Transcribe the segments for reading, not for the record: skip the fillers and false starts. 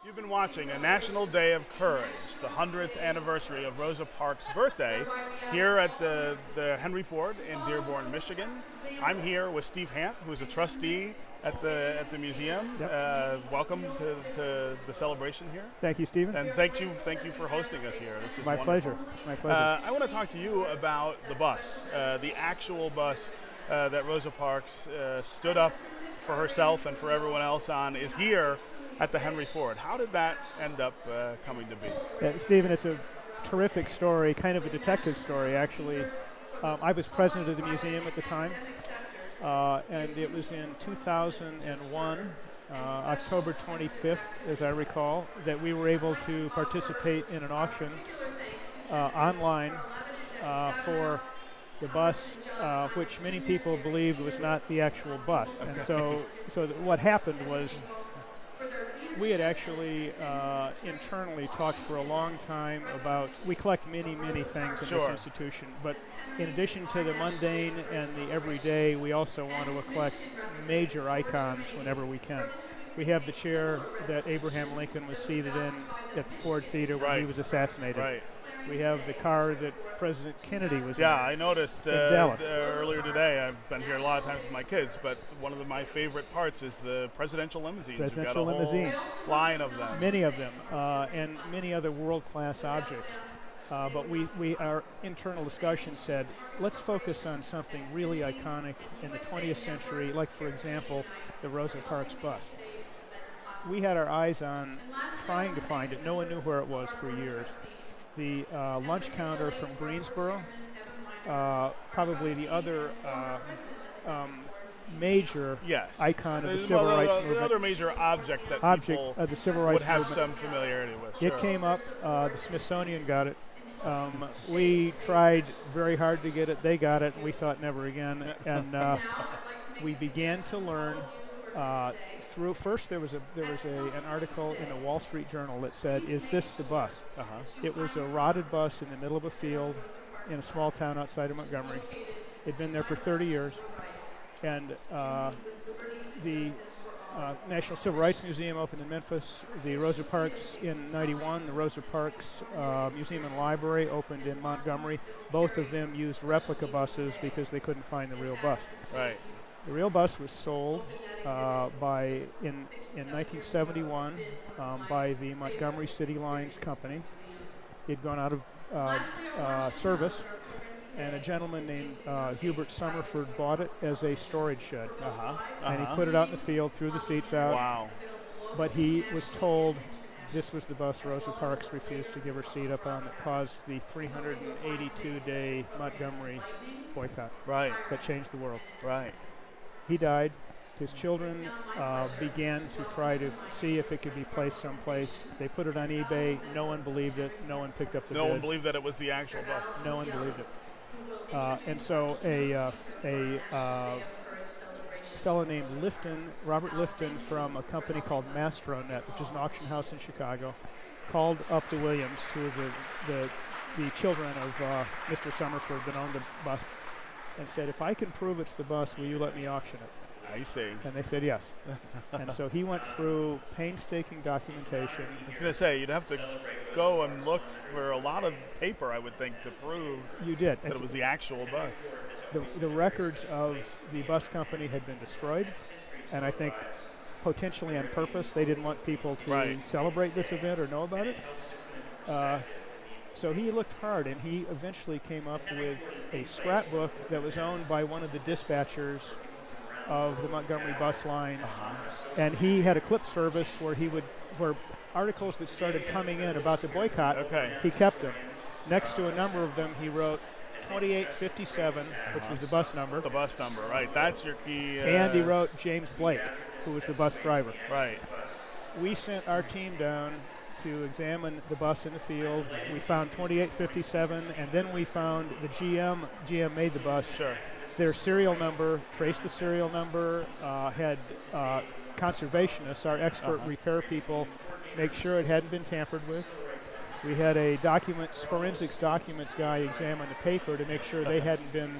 You've been watching a National Day of Courage, the 100th anniversary of Rosa Parks' birthday, here at the Henry Ford in Dearborn, Michigan. I'm here with Steve Hamp, who's a trustee at the museum. Yep. Welcome to the celebration here. Thank you, Stephen. And thank you for hosting us here. This is my wonderful. pleasure. My pleasure. I want to talk to you about the bus, the actual bus that Rosa Parks stood up for herself and for everyone else on, is here at the Henry Ford. How did that end up coming to be? Stephen, it's a terrific story, kind of a detective story, actually. I was president of the museum at the time, and it was in 2001, October 25th, as I recall, that we were able to participate in an auction online for the bus, which many people believed was not the actual bus. And so what happened was we had actually internally talked for a long time about, we collect many things in this institution, but in addition to the mundane and the everyday, we also want to collect major icons whenever we can. We have the chair that Abraham Lincoln was seated in at the Ford Theater when he was assassinated. Right. We have the car that President Kennedy was in. Yeah, I noticed Dallas. Earlier today. I've been here a lot of times with my kids, but one of my favorite parts is the presidential limousines. Presidential You've got a limousines. whole line of them. Many of them, and many other world-class objects. But our internal discussion said, let's focus on something really iconic in the 20th century, like, for example, the Rosa Parks bus. We had our eyes on trying to find it. No one knew where it was for years. The lunch counter from Greensboro, probably the other major icon of the civil rights movement. The other major object that people of the civil rights would have movement. some familiarity with. It came up. The Smithsonian got it. We tried very hard to get it. They got it. We thought never again. And we began to learn. First, there was an article in the Wall Street Journal that said, "Is this the bus?" It was a rotted bus in the middle of a field in a small town outside of Montgomery. It'd been there for 30 years, and the National Civil Rights Museum opened in Memphis. The Rosa Parks in '91. The Rosa Parks Museum and Library opened in Montgomery. Both of them used replica buses because they couldn't find the real bus. Right. The real bus was sold in 1971 by the Montgomery City Lines Company. It had gone out of service, and a gentleman named Hubert Summerford bought it as a storage shed. And he put it out in the field, threw the seats out. Wow. But he was told this was the bus Rosa Parks refused to give her seat up on, that caused the 382-day Montgomery boycott. Right. That changed the world. Right. He died. His children began to try to see if it could be placed someplace. They put it on eBay. No one believed it. No one picked up the bid. No one believed that it was the actual bus. No one believed it. And so a fellow named Robert Lifton, from a company called Mastronet, which is an auction house in Chicago, called up the Williams, who was the children of Mr. Summerford that owned the bus, and said, if I can prove it's the bus, will you let me auction it? I see. And they said yes. And so he went through painstaking documentation. I was going to say, you'd have to go and look for a lot of paper, I would think, to prove that it was the actual bus. The records of the bus company had been destroyed, and I think potentially on purpose. They didn't want people to celebrate this event or know about it. So he looked hard, and he eventually came up with a scrapbook that was owned by one of the dispatchers of the Montgomery bus lines. And he had a clip service where articles that started coming in about the boycott, he kept them. Next to a number of them, he wrote 2857, which was the bus number. The bus number, right. That's your key. And he wrote James Blake, who was the bus driver. Right. We sent our team down to examine the bus in the field. We found 2857, and then we found the GM. GM made the bus. Sure. Their serial number, traced the serial number, had conservationists, our expert repair people, make sure it hadn't been tampered with. We had a forensics documents guy examine the paper to make sure they hadn't been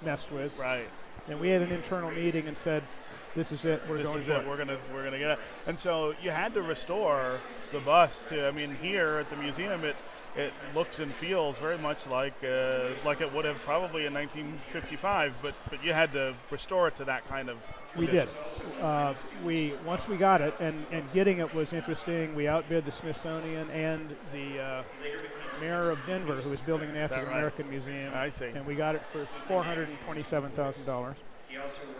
messed with. Right. And we had an internal meeting and said, This is it. We're going for it. We're gonna get it. And so you had to restore the bust. I mean, here at the museum, it looks and feels very much like it would have probably in 1955. But you had to restore it to that kind of condition. We did. Once we got it, and getting it was interesting. We outbid the Smithsonian and the mayor of Denver, who was building an African American museum. I see. And we got it for $427,000.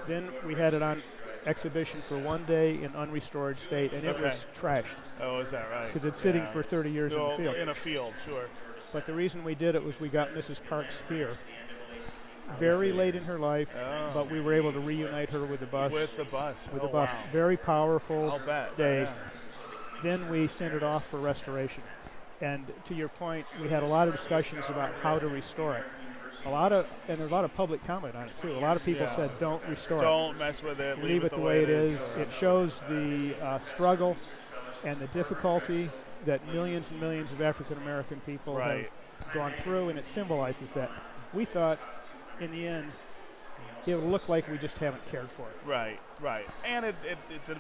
Then we had it on exhibition for 1 day in unrestored state, and it was trashed. Oh, is that right? Because it's sitting for 30 years in the field. In a field, sure. But the reason we did it was we got Mrs. Parks here very late in her life, but we were able to reunite her with the bus. With the bus. Wow. Very powerful I'll bet. day. Yeah. Then we sent it off for restoration. And to your point, we had a lot of discussions about how to restore it. And there's a lot of public comment on it too. A lot of people said, "Don't restore it. Don't mess with it. Leave it the way it is." It shows the struggle and the difficulty that millions and millions of African American people have gone through, and it symbolizes that. We thought, in the end, it would look like we just haven't cared for it. Right. And it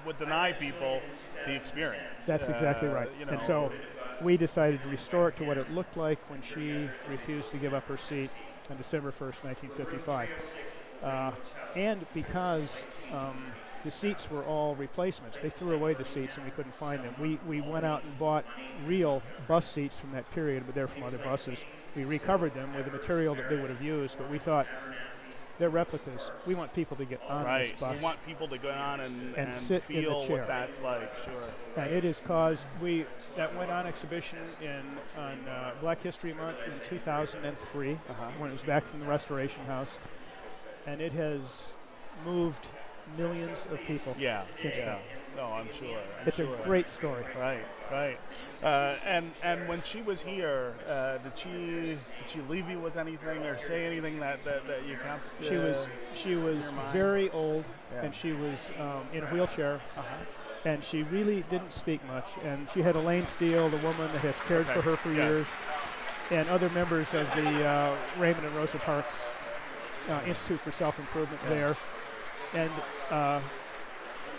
would deny people the experience. That's exactly right. And so we decided to restore it to what it looked like when she refused to give up her seat on December 1st, 1955. And because the seats were all replacements, they threw away the seats and we couldn't find them. We went out and bought real bus seats from that period, but they're from other buses. We recovered them with the material that they would have used, but we thought, they're replicas. We want people to get on this bus. We want people to go on and sit feel in the chair. what that's like, sure. And it has caused, that went on exhibition on Black History Month in 2003, when it was back from the Restoration House. And it has moved millions of people since then. No, I'm sure. It's a great story. Right. And when she was here, did she leave you with anything or say anything that you kept? She was very old, and she was in a wheelchair, and she really didn't speak much. And she had Elaine Steele, the woman that has cared for her for years, and other members of the Raymond and Rosa Parks Institute for Self-Improvement there, and.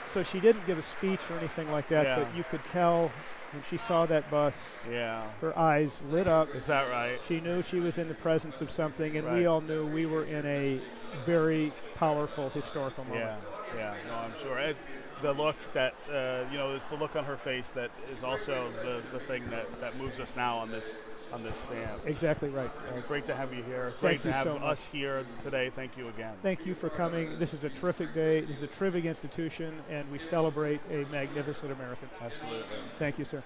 So she didn't give a speech or anything like that, but you could tell when she saw that bus, her eyes lit up. Is that right? She knew she was in the presence of something, and we all knew we were in a very powerful historical moment. No, I'm sure. The look that, it's the look on her face that is also the thing that moves us now on this stand. Exactly right. Great to have you here. Thank Great to have us here today. Thank you again. Thank you for coming. This is a terrific day. This is a terrific institution, and we celebrate a magnificent American. Absolutely. Thank you, sir.